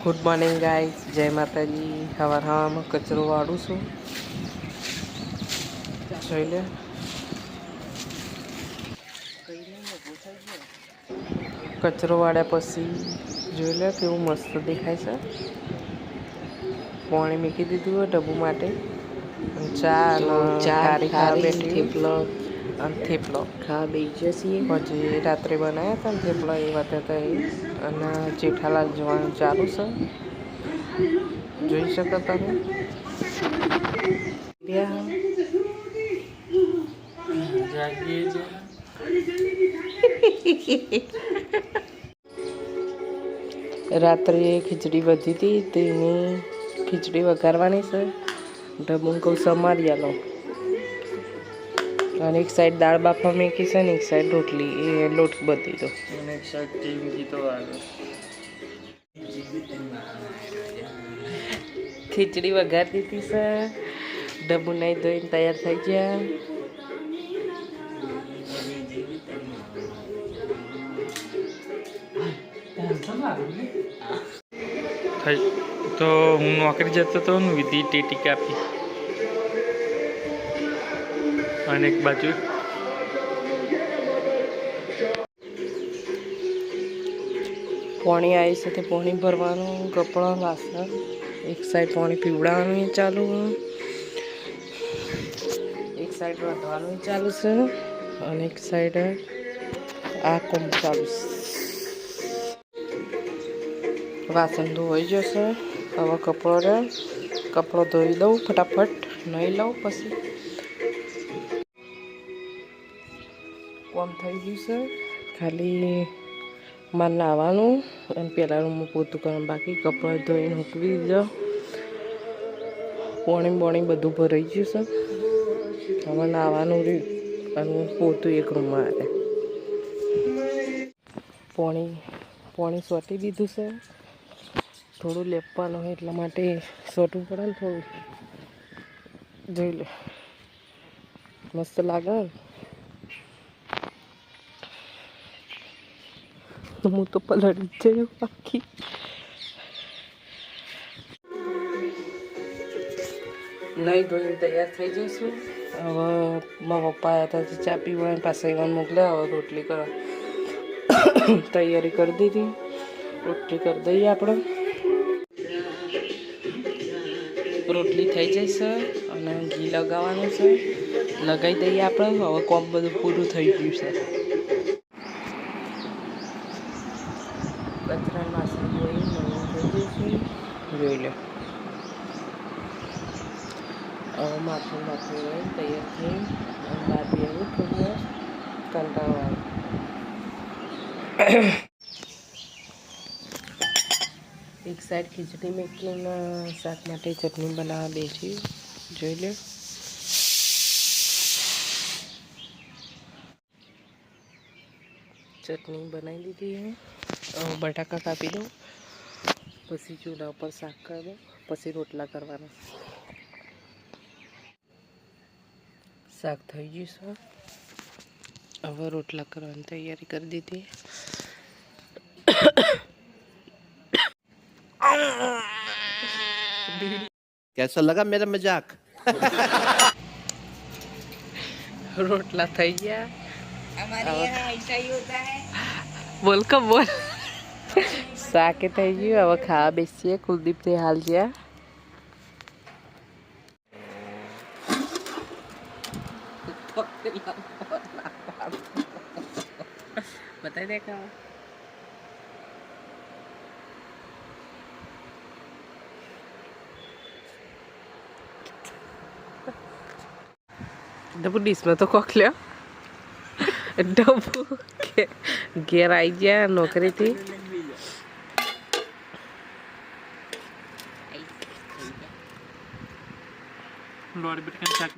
Good morning guys, જય માતાજી. હવામાં કચરો વાળું છું. જોઈ લે, કચરો વાળ્યા પછી જોઈ લે કેવું મસ્ત દેખાય છે. પાણી મૂકી દીધું હોય ડબ્બુ માટે. ચા ખારી ખાવા બેઠી અને થેપલો ખાવા બેસી જશે. પછી રાત્રે બનાવ્યા હતા ને થેપલા એ વાત હતા એ. અને જેઠાલાલ જોવાનું ચાલુ છે, જોઈ શકો તમે. રાત્રે ખીચડી વધી હતી તેની ખીચડી વઘારવાની છે. ડબ્બું કહું સમારી આલો. અને એક સાઈડ દાળ બાફા મેકી છે ને એક સાઈડ રોટલી એ લોટ બધી દો. એક સાઈડ ટીંગી તો આગળ ખીચડી વઘાર દીધી છે. ડબ્બુ નહીં ધોઈને તૈયાર થઈ ગયા. તો હું નોકરી જતો હતો ને વિધિ ટેટી કાપી અને એક બાજુ પાણી આવી છે તે પાણી ભરવાનું, કપડાં વાસણ. એક સાઈડ પાણી પીવડાવવાનું ચાલુ, એક સાઈડ રાંધવાનું ચાલુ છે અને એક સાઈડ આ કોમ ચાલુ છે. વાસણ ધોવાઈ જશે. હવે કપડો ધોઈ દઉં ફટાફટ, નહીં લઉં પછી કોમ થઈ ગયું છે. ખાલી મારે નાહવાનું અને પેલા રૂમમાં પોતું કરવાનું બાકી. કપડાં ધોઈને મૂકવી દીધો. પાણી બધું ભરાઈ ગયું છે. હવે નાહવાનું રહ્યું અને પોતું એક રૂમમાં આવે. પાણી સોટી દીધું છે. થોડું લેપવાનું હોય એટલા માટે સોટવું પડે ને થોડું. જોઈ લે, મસ્ત લાગે ને. હું તો પલળી જ જયું આખી. નહીં ધોઈને તૈયાર થઈ જઈશું. હવે મારા પપ્પા આવ્યા હતા ચા પીવા પાસે મોકલ્યા. હવે રોટલી કરવા તૈયારી કરી દીધી. રોટલી કરી દઈએ આપણે. રોટલી થઈ જશે અને ઘી લગાવવાનું છે. લગાવી દઈએ આપણે. હવે કોમ બધું પૂરું થઈ ગયું છે. કચરા વાસણ ધોઈ નવું થઈ જઈશું. જોઈ લો. હવે માથું હોય તૈયાર થઈ અને બહાર બી આવું થોડું કંટાળવાનું. એક સાઈડ ખીચડી મૂકીને શાક માટે ચટણી બનાવવા બેસી. જોઈ લો. ચટણી બનાવી દીધી. બટાકા કાપી દઉં, પછી ચૂલા ઉપર શાક કરી દઉં, પછી રોટલા કરવાના. શાક થઈ ગયું છે. હવે રોટલા કરવાની તૈયારી કરી દીધી. कैसा लगा मेरा मजाक? रोटला થઈ ગયા. બોલ કે બોલ. શાકે થઈ ગયું. હવે ખાવા બેસીએ. કુલદીપથી હાલ ગયા. બતાવી દે ખાવા. ડબ્બુ ડીશમાં તો કોક લ્યો. ડબ્બુ ઘેર આવી ગયા નોકરીથી. લોરી બટકાની શાક